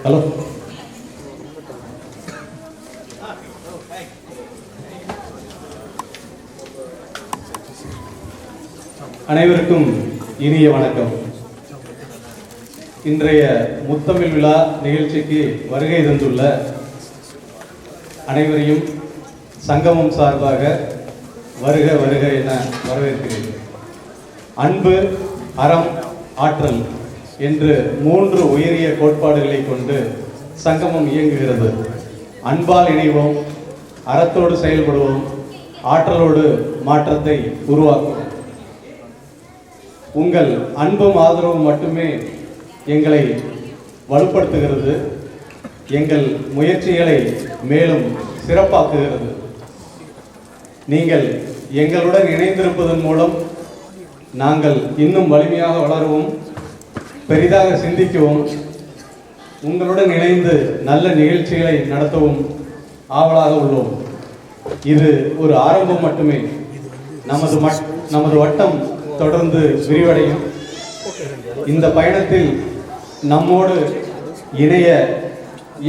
Hello, அனைவருக்கும் இனிய வணக்கம். இன்றைய முத்தமிழ் விழா நிகழ்ச்சிக்கு வருகை தந்துள்ள அனைவரையும் சங்கமம் சார்பாக வருக வருக என வரவேற்கிறேன். அன்பு, அறம், ஆற்றல் என்று 3 உயரிய கோட்பாடுகளை கொண்டு சங்கமம் இயங்குகிறது. அன்பால் இணைவோம், அறத்தோடு செயல்படுவோம், ஆற்றலோடு மாற்றத்தை உருவாக்குவோம். உங்கள் அன்பும் ஆதரவும் மட்டுமே எங்களை வலுப்படுத்துகிறது, எங்கள் முயற்சிகளை மேலும் சிறப்பாக்குகிறது. நீங்கள் எங்களுடன் இணைந்திருப்பதன் மூலம் நாங்கள் இன்னும் வலிமையாக வளரவும், பெரிதாக சிந்திக்கவும், உங்களுடன் இணைந்து நல்ல நிகழ்ச்சிகளை நடத்தவும் ஆவலாக உள்ளோம். இது ஒரு ஆரம்பம் மட்டுமே. நமது வட்டம் தொடர்ந்து விரிவடையும். இந்த பயணத்தில் நம்மோடு இணைய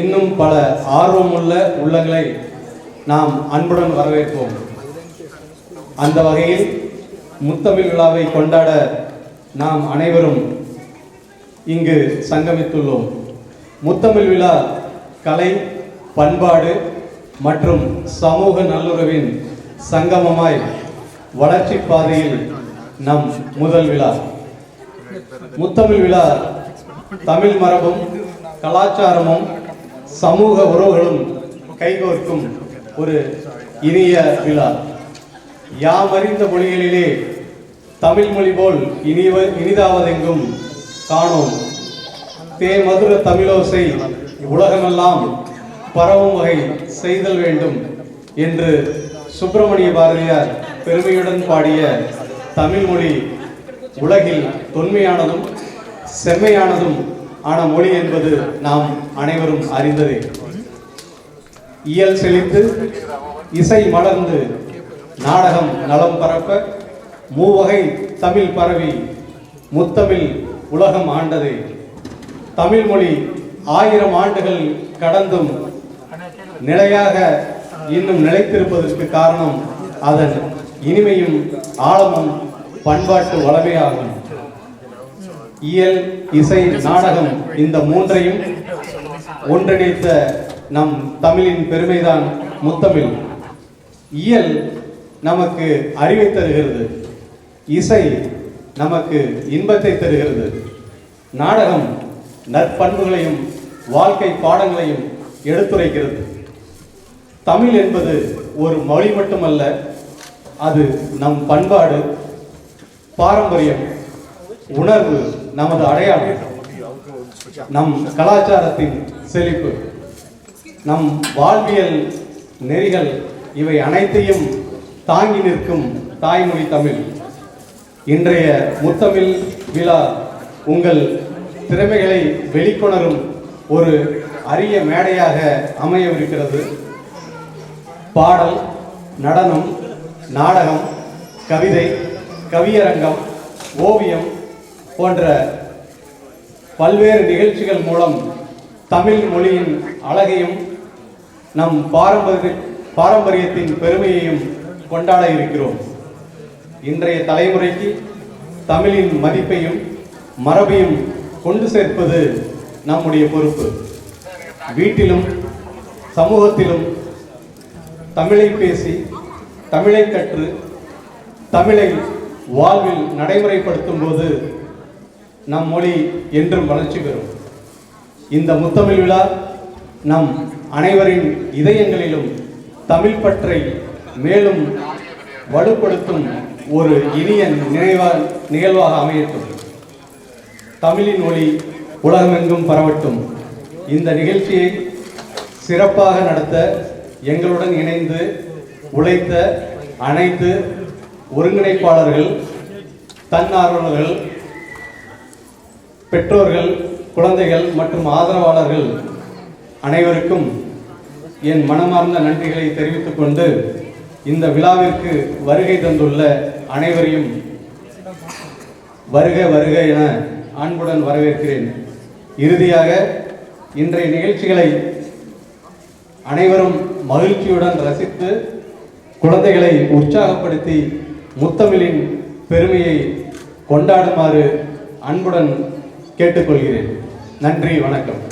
இன்னும் பல ஆர்வமுள்ள உள்ளங்களை நாம் அன்புடன் வரவேற்போம். அந்த வகையில் முத்தமிழ் விழாவை கொண்டாட நாம் அனைவரும் இங்கு சங்கமித்துள்ளோம். முத்தமிழ் விழா கலை, பண்பாடு மற்றும் சமூக நல்லுறவின் சங்கமமாய் வளர்ச்சி பாதையில் நம் முதல் விழா. முத்தமிழ் விழா தமிழ் மரபும் கலாச்சாரமும் சமூக உறவுகளும் கைகோர்க்கும் ஒரு இனிய விழா. யாமறிந்த மொழிகளிலே தமிழ் மொழி போல் இனிதாவதெங்கும் காணோம். தேமதுர தமிழோசை உலகமெல்லாம் பரவும் வகை செய்தல் வேண்டும் என்று சுப்பிரமணிய பாரதியார் பெருமையுடன் பாடிய தமிழ் மொழி உலகில் தொன்மையானதும் செம்மையானதும் ஆன மொழி என்பது நாம் அனைவரும் அறிந்ததே. இயல் செழித்து, இசை மலர்ந்து, நாடகம் நலம் பரப்ப, மூவகை தமிழ் பரவி முத்தமிழ் உலகம் ஆண்டதே. தமிழ் மொழி 1000 ஆண்டுகள் கடந்தும் நிலையாக இன்னும் நிலைத்திருப்பதற்கு காரணம் அதன் இனிமையும் ஆழமும் பண்பாட்டு வளமையாகும். இயல், இசை, நாடகம் இந்த 3ஐயும் ஒன்றிணைத்த நம் தமிழின் பெருமைதான் முத்தமிழ். இயல் நமக்கு அறிவை தருகிறது, இசை நமக்கு இன்பத்தை தருகிறது, நாடகம் நற்பண்புகளையும் வாழ்க்கை பாடங்களையும் எடுத்துரைக்கிறது. தமிழ் என்பது ஒரு மொழி மட்டுமல்ல, அது நம் பண்பாடு, பாரம்பரியம், உணர்வு, நமது அடையாளம், நம் கலாச்சாரத்தின் செழிப்பு, நம் வாழ்வியல் நெறிகள், இவை அனைத்தையும் தாங்கி நிற்கும் தாய்மொழி தமிழ். இன்றைய முத்தமிழ் விழா உங்கள் திறமைகளை வெளிக்கொணரும் ஒரு அரிய மேடையாக அமையவிருக்கிறது. பாடல், நடனம், நாடகம், கவிதை, கவியரங்கம், ஓவியம் போன்ற பல்வேறு நிகழ்ச்சிகள் மூலம் தமிழ் மொழியின் அழகையும் நம் பாரம்பரியத்தின் பெருமையையும் கொண்டாட இருக்கிறோம். இன்றைய தலைமுறைக்கு தமிழின் மதிப்பையும் மரபையும் கொண்டு சேர்ப்பது நம்முடைய பொறுப்பு. வீட்டிலும் சமூகத்திலும் தமிழை பேசி, தமிழை கற்று, தமிழை வாழ்வில் நடைமுறைப்படுத்தும் போது நம் மொழி என்றும் வளர்ச்சி பெறும். இந்த முத்தமிழ் விழா நம் அனைவரின் இதயங்களிலும் தமிழ் பற்றை மேலும் வலுப்படுத்தும் ஒரு இனிய நிகழ்வாக அமையட்டும். தமிழின் ஒளி உலகமெங்கும் பரவட்டும். இந்த நிகழ்ச்சியை சிறப்பாக நடத்த எங்களுடன் இணைந்து உழைத்த அனைத்து ஒருங்கிணைப்பாளர்கள், தன்னார்வலர்கள், பெற்றோர்கள், குழந்தைகள் மற்றும் ஆதரவாளர்கள் அனைவருக்கும் என் மனமார்ந்த நன்றிகளை தெரிவித்துக் கொண்டு இந்த விழாவிற்கு வருகை தந்துள்ள அனைவரையும் வருக வருக என அன்புடன் வரவேற்கிறேன். இறுதியாக இன்றைய நிகழ்ச்சிகளை அனைவரும் மகிழ்ச்சியுடன் ரசித்து குழந்தைகளை உற்சாகப்படுத்தி முத்தமிழின் பெருமையை கொண்டாடுமாறு அன்புடன் கேட்டுக்கொள்கிறேன். நன்றி, வணக்கம்.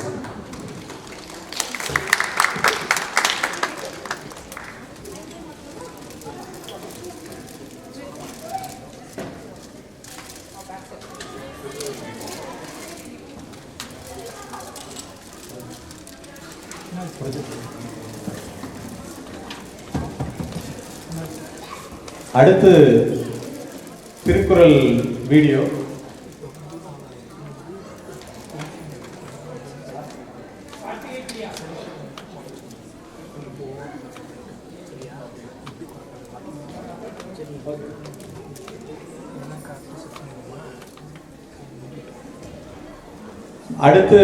அடுத்து திருக்குறள் வீடியோ. அடுத்து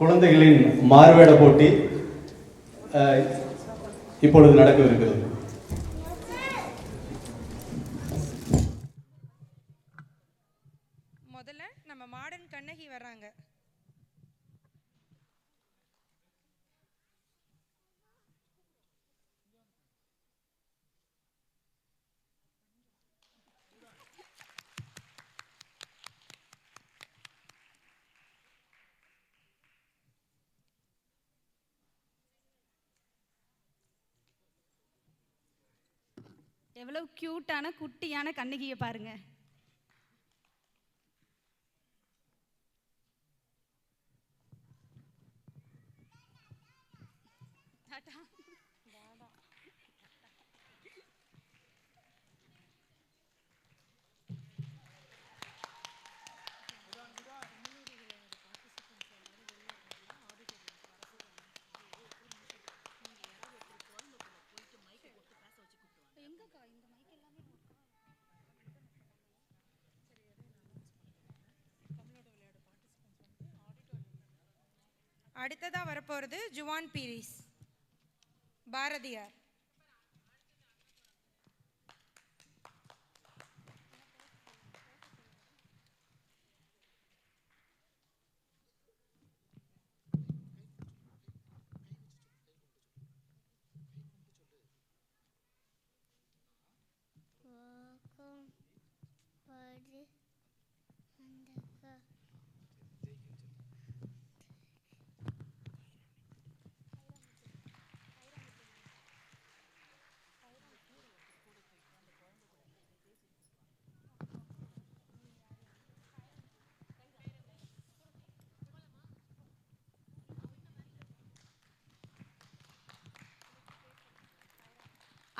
குழந்தைகளின் மாறுவேட போட்டி இப்பொழுது நடக்கவிருக்கிறது. முதல்ல நம்ம மாடன் கண்ணகி வர்றாங்க. எவ்வளவு கியூட்டான குட்டியான கண்ணகியை பாருங்க. அடுத்ததா வரப்போறது ஜுவான் பீரிஸ், பாரதியார்.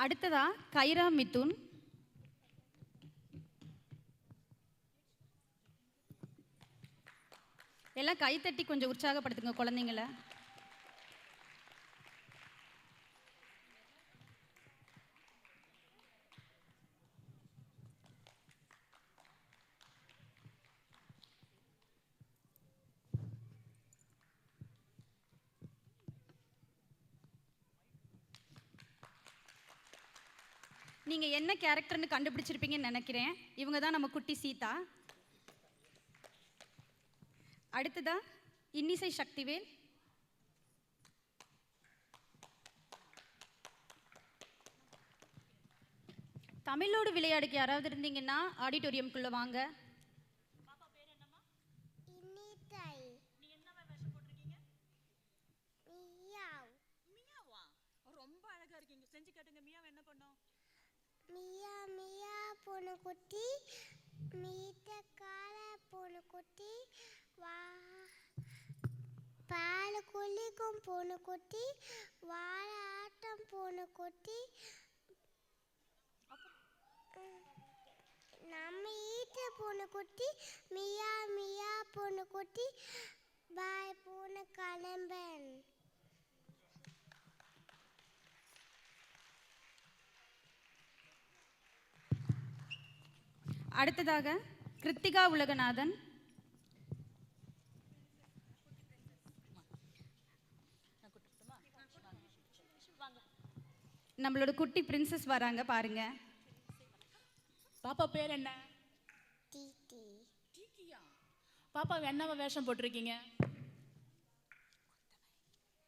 அடுத்ததா கைரா மிதுன். எல்லாம் கைத்தட்டி கொஞ்சம் உற்சாகப்படுத்துங்க குழந்தைங்களை. நீங்க என்ன கேரக்டர்னு கண்டுபிடிச்சிருப்பீங்கன்னு நினைக்கிறேன். இவங்க தான் நம்ம குட்டி சீதா. அடுத்ததா இன்னிசை சக்திவேல். தமிழோடு விளையாடுக்கு யாராவது இருந்தீங்கன்னா ஆடிட்டோரியம்குள்ள வாங்க. மியா மியா பூனைக்குட்டி, மீட்ட கால பூனைக்குட்டி, வா பால் குளிக்கும் பூனைக்குட்டி, வாழ ஆட்டம் பூனைக்குட்டி, நம்ம ஈட்ட பூனைக்குட்டி, மியா மியா பூனைக்குட்டி, பாய் பூனை கிளம்பன். அடுத்ததாக கிருத்திகா உலகநாதன். நம்மளோட குட்டி பிரின்சஸ் வராங்க பாருங்க. பாப்பா பேர் என்ன? டிடி. டிகியா? பாப்பா என்னவா வேஷம் போட்டிருக்கீங்க?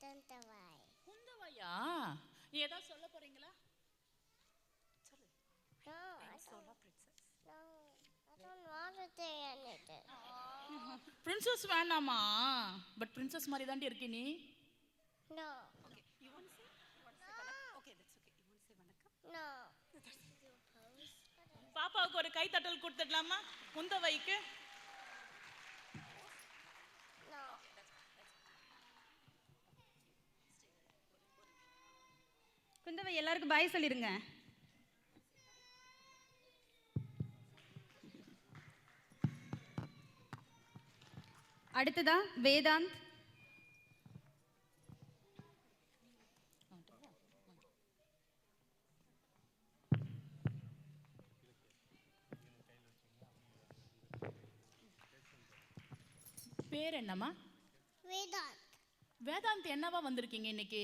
தந்தவாய். குந்தவையா? ஏதாவது சொல்ல போறீங்களா? No, I don't want to say anything. Princess வேணாமா? பட் பிரின்சஸ் மாதிரி தாண்டி இருக்கி நீ. No. Okay, you want to say? Okay, that's okay. You want to say வணக்கம்? No. பாப்பாவுக்கு ஒரு கை தட்டல் கொடுத்துடலாமா குந்தவைக்கு? No. குந்தவை எல்லாருக்கும் பாய் சொல்லிருங்க. அடுத்ததா வேதாந்த். பேர் என்னம்மா? வேதாந்த். வேதாந்த் என்னவா வந்திருக்கீங்க இன்னைக்கு?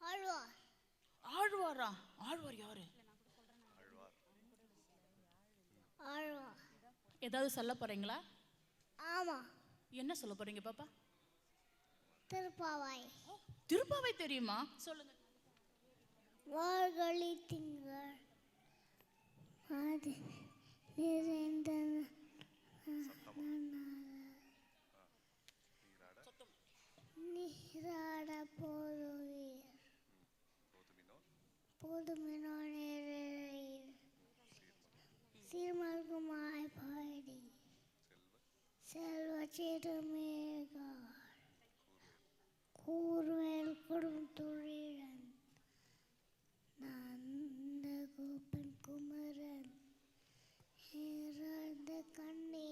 ஆழ்வார். ஆழ்வாரா? ஆழ்வார் யாரு? ஆழ்வார். ஏதாவது சொல்ல போறீங்களா? ஆமா. என்ன சொல்ல போறீங்க பாப்பா? திருப்பாவாய். திருப்பாவை தெரியுமா? சொல்லுங்க. மார்கழி திங்கள் அது நிறைந்த நீராட போதுவீர் போதுமினோ நேரில் சீர்மல்குமாய் பாடி செல்வ சிறுமேகார் கூர்வேல் கொடும் தொழிலன் நந்த கோபன் குமரன் இறந்த கண்ணி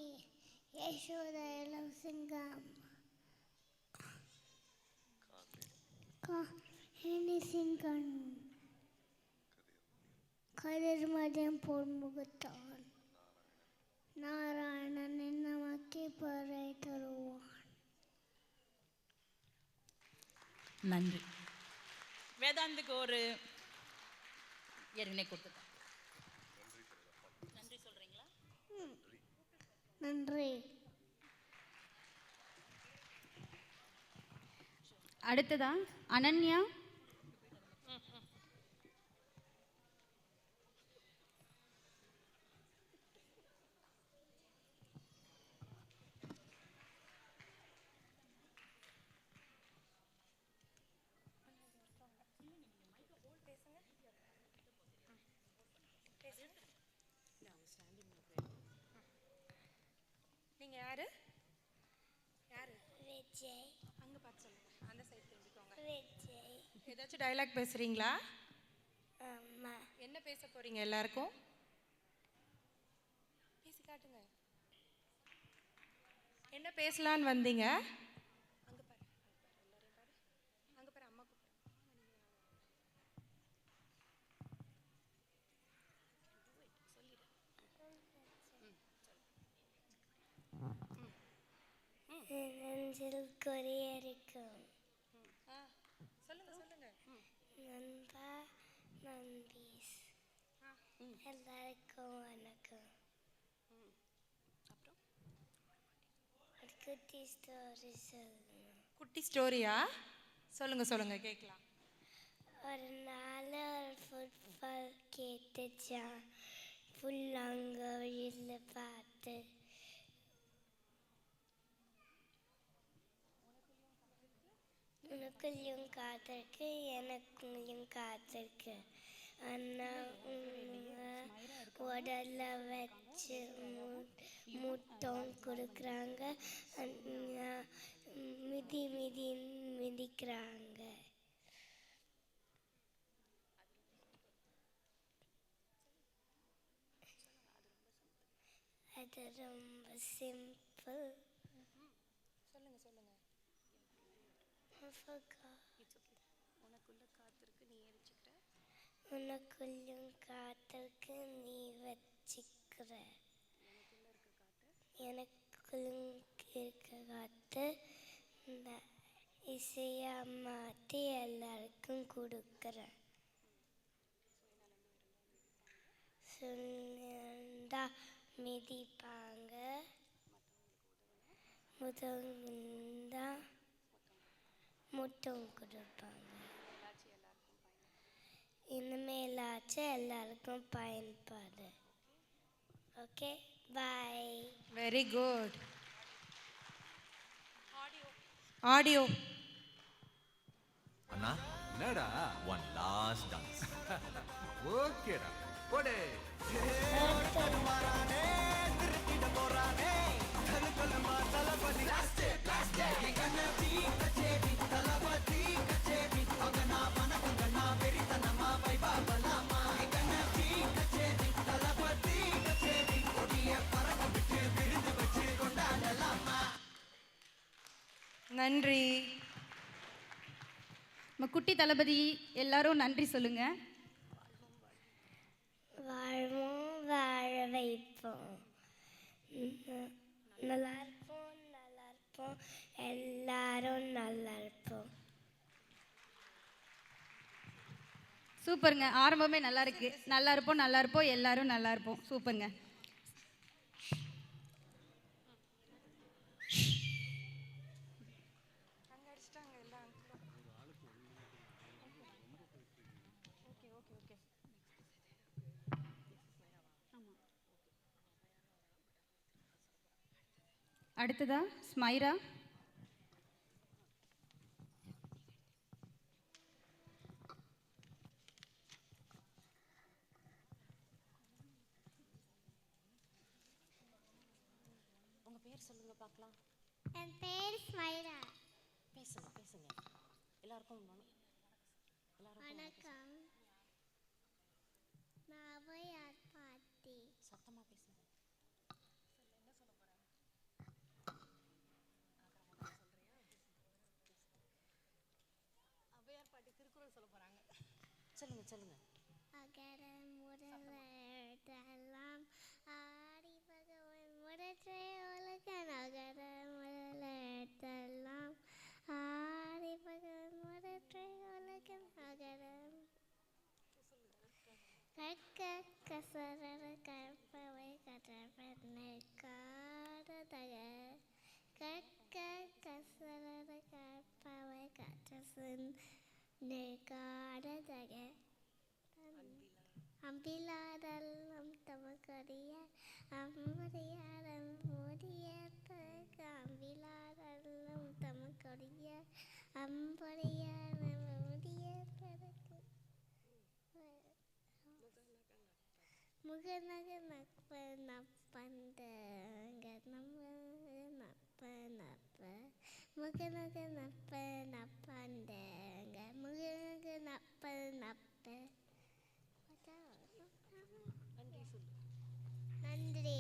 யசோத இளம் சிங்கம் இனி சிங்கன் கதிர் மதியம் பொன்முகத்தான் நாராயணன் நமக்கு பறை தருவான். நன்றி. வேதாந்துக்கு ஒரு ஏற்கனவே கொடுத்துட்டேன். நன்றி சொல்றீங்களா? நன்றி. அடுத்ததா அனன்யா. நீங்க யாரு? யாரு? விஜய். அங்க பார்த்து சொல்லுங்க. அந்த சைடு திரும்பிக்கோங்க. விஜய். ஏதாச்சும் டயலாக் பேசுறீங்களா? அம்மா. என்ன பேச போறீங்க எல்லாருக்கும்? பேசி காட்டுங்க. என்ன பேசலான்னு வந்தீங்க? அங்க பாரு. எல்லாரையும் பாரு. அங்க பாரு அம்மா கூப்பிடு. நெஞ்சில் கொடியிருக்கும் சொல்லுங்க சொல்லுங்க. நண்பா நன்பீஸ் எல்லாருக்கும் வணக்கம். அப்புறம் ஒரு குட்டி ஸ்டோரி சொல்லணும். குட்டி ஸ்டோரியா? சொல்லுங்க சொல்லுங்க கேட்கலாம். ஒரு நாள் ஒரு ஃபுட்பால் கேட்டுச்சான். ஃபுல்லாங்க வழியில் பார்த்து உனக்குள்ளையும் காத்திருக்கு எனக்குள்ளையும் காத்திருக்கு. அண்ணா உடல்ல வச்சு முத்தம் கொடுக்குறாங்க. அண்ணா மிதி மிதி மிதிக்கிறாங்க. அது ரொம்ப சிம்பிள். சொல்லுங்க சொல்லுங்க. உனக்குள்ளும் காத்திருக்கு நீ வச்சுக்கிற. எனக்குள்ளும் இருக்க காத்து இந்த இசையா மாற்றி எல்லாருக்கும் கொடுக்குறேன். சொன்னா மிதிப்பாங்க முதல்ந்தா முத்தம் கொடுப்பாங்க. இனிமேலாச்சும் எல்லாருக்கும் பயன்பாடு. Okay, bye. Very good. Audio. அண்ணா என்னடா ஒன் லாஸ்ட் டான்ஸ். ஓகேடா போடே. நன்றி. நம்ம குட்டி தளபதி எல்லாரும் நன்றி சொல்லுங்க. வாழ்வோம், வாழ வைப்போம். நல்லா இருப்போம், நல்லா இருப்போம், எல்லாரும் நல்லா இருப்போம். சூப்பருங்க. ஆரம்பமே நல்லா இருக்கு. நல்லா இருப்போம், நல்லா இருப்போம், எல்லாரும் நல்லா இருப்போம். சூப்பருங்க. அடுத்ததா ஸ்மைரா. உங்க பேர் சொல்லுங்க பார்க்கலாம். என் பேர் ஸ்மைரா. பேசுங்க பேசுங்க. எல்லாருக்கும் வணக்கம். நான் அவையார் பாட்டி. சத்தமா பேசுங்க. சொல்லுங்க சொல்லுங்க. அகர முதல எழுத்தெல்லாம் ஆடி பகவன் முதற்றே உலகன். அகர முதல எழுத்தெல்லாம் ஆடி பகவன் முதற்றே உலகன். அகரம் கற்க கசரர கற்பவை கற்றபெண்ணை காடதக. கற்க கசரர கற்பவை கற்றசின் காடதக. அம்பிலாடல்லம் தமக்கடிய அம்படியாரம் மூடிய பிறகு. அம்பிலாடல்லம் தமக்கடிய அம்படியாரம் மூடிய பிறகு. முகநக நப்ப நப்பந்த நப்ப நப்ப. முகநக நப்ப நப்பந்த முகநக நப்ப நப்ப. நன்றி.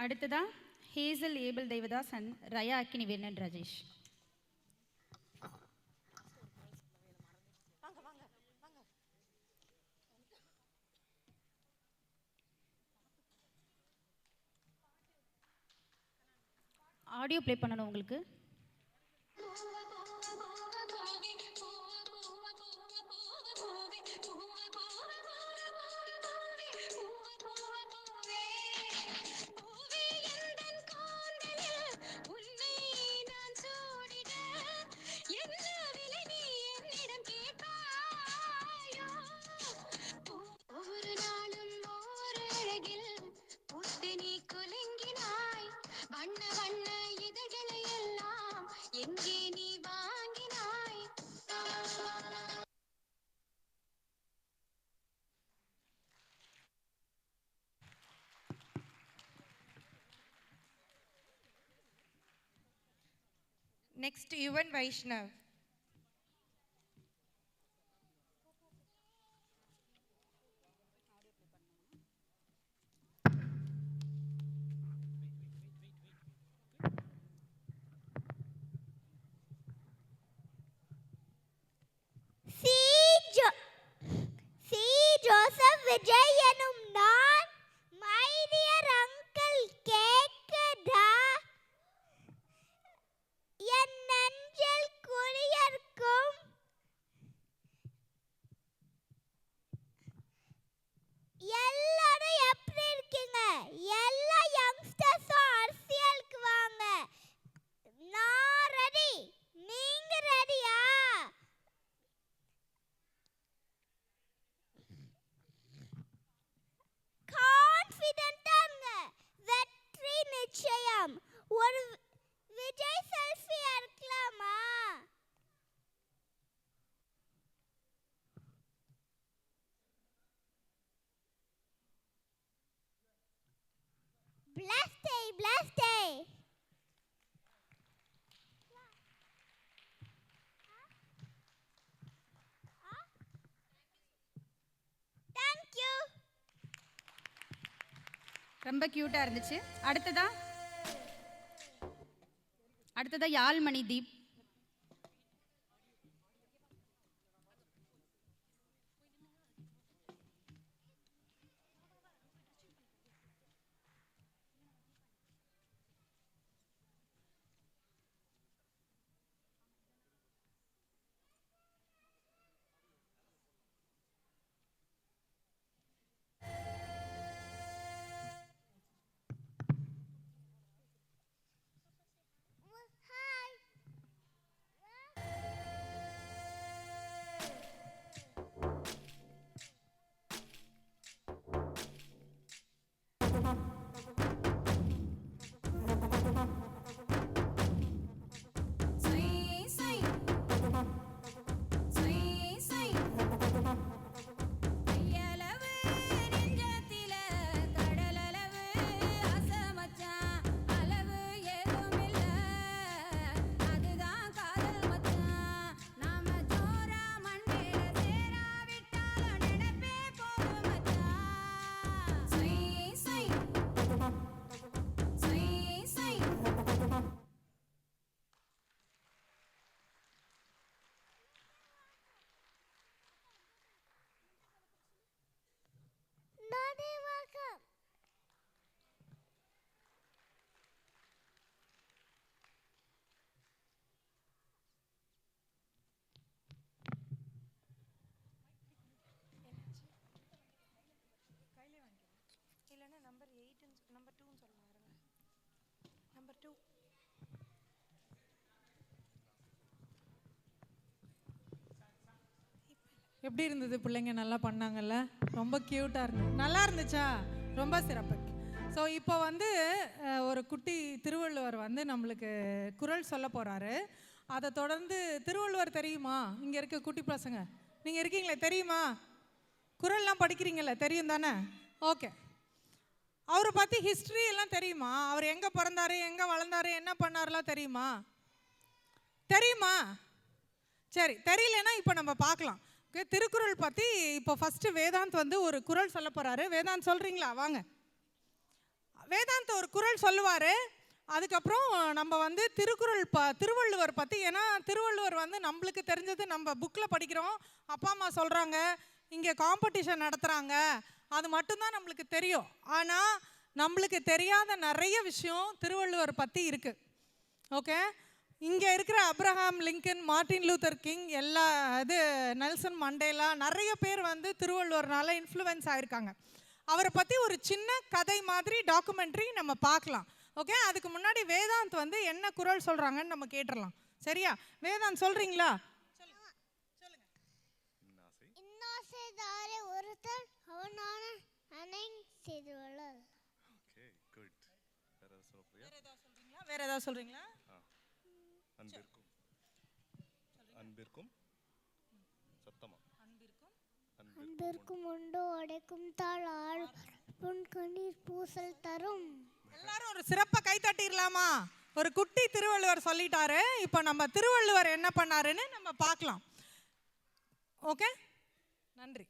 அடுத்ததா ஹேசல் ஏபிள் தேவதாஸ் அண்ட் ரயா அக்கினி வேணன் ராஜேஷ். வாங்க வாங்க வாங்க. ஆடியோ ப்ளே பண்ணணும் உங்களுக்கு. Next, Yuvan Vaishnav. C Joseph Vijay எனும் நான். மை டியர் அங்கிள் கேக்குதா? ரொம்ப க்யூட்டாக இருந்துச்சு. அடுத்ததா யாழ்மணி தீப். இல்லைன்னா நம்பர் 8 நம்பர் 2 சொல்லலாம். நம்பர் 2. எப்படி இருந்தது பிள்ளைங்க? நல்லா பண்ணாங்கல்ல, ரொம்ப க்யூட்டாக இருந்தது. நல்லா இருந்துச்சா? ரொம்ப சிறப்பு. ஸோ இப்போ வந்து ஒரு குட்டி திருவள்ளுவர் வந்து நம்மளுக்கு குறள் சொல்ல போகிறாரு. அதை தொடர்ந்து திருவள்ளுவர் தெரியுமா? இங்கே இருக்க குட்டி பசங்க நீங்கள் இருக்கீங்களே, தெரியுமா? குறள்லாம் படிக்கிறீங்களே, தெரியும் தானே? ஓகே. அவரை பற்றி ஹிஸ்ட்ரி எல்லாம் தெரியுமா? அவர் எங்கே பிறந்தாரு, எங்கே வளர்ந்தாரு, என்ன பண்ணாருலாம் தெரியுமா? தெரியுமா? சரி, தெரியலன்னா இப்போ நம்ம பார்க்கலாம். ஓகே, திருக்குறள் பற்றி இப்போ ஃபஸ்ட்டு வேதாந்த் வந்து ஒரு குறள் சொல்ல போகிறாரு. வேதாந்த் சொல்கிறீங்களா? வாங்க. வேதாந்த் ஒரு குறள் சொல்லுவார். அதுக்கப்புறம் நம்ம வந்து திருவள்ளுவர் பற்றி, ஏன்னா திருவள்ளுவர் வந்து நம்மளுக்கு தெரிஞ்சது நம்ம புக்கில் படிக்கிறோம், அப்பா அம்மா சொல்கிறாங்க, இங்கே காம்படிஷன் நடத்துகிறாங்க, அது மட்டும்தான் நம்மளுக்கு தெரியும். ஆனால் நம்மளுக்கு தெரியாத நிறைய விஷயம் திருவள்ளுவர் பற்றி இருக்குது. ஓகே, இங்கே இருக்கிற Abraham Lincoln, Martin Luther King, எல்லா நெல்சன் மண்டேலா, நிறைய பேர் வந்து திருவள்ளுவர்னால இன்ஃப்ளூயன்ஸ் ஆகிருக்காங்க. அவரை பற்றி ஒரு சின்ன கதை மாதிரி டாக்குமெண்ட்ரி நம்ம பார்க்கலாம். ஓகே, அதுக்கு முன்னாடி வேதாந்த் வந்து என்ன குறள் சொல்கிறாங்கன்னு நம்ம கேட்டுடலாம். சரியா? வேதாந்த் சொல்கிறீங்களா? இன்னாசைதாரே ஒருத்தர் அவனான அனை செய்துள்ளல். Okay, good. வேற ஏதாவது சொல்றீங்களா? அன்பிற்கும் சத்தமா அன்பிற்கும் உண்டு அடைக்கும் தாழ் ஆள் பொன் கண்ணீர் பூசல் தரும். எல்லாரும் ஒரு சிறப்பாக கை தட்டிடலாமா? ஒரு குட்டி திருவள்ளுவர் சொல்லிட்டாரு. இப்போ நம்ம திருவள்ளுவர் என்ன பண்ணாருன்னு நம்ம பார்க்கலாம். ஓகே, நன்றி.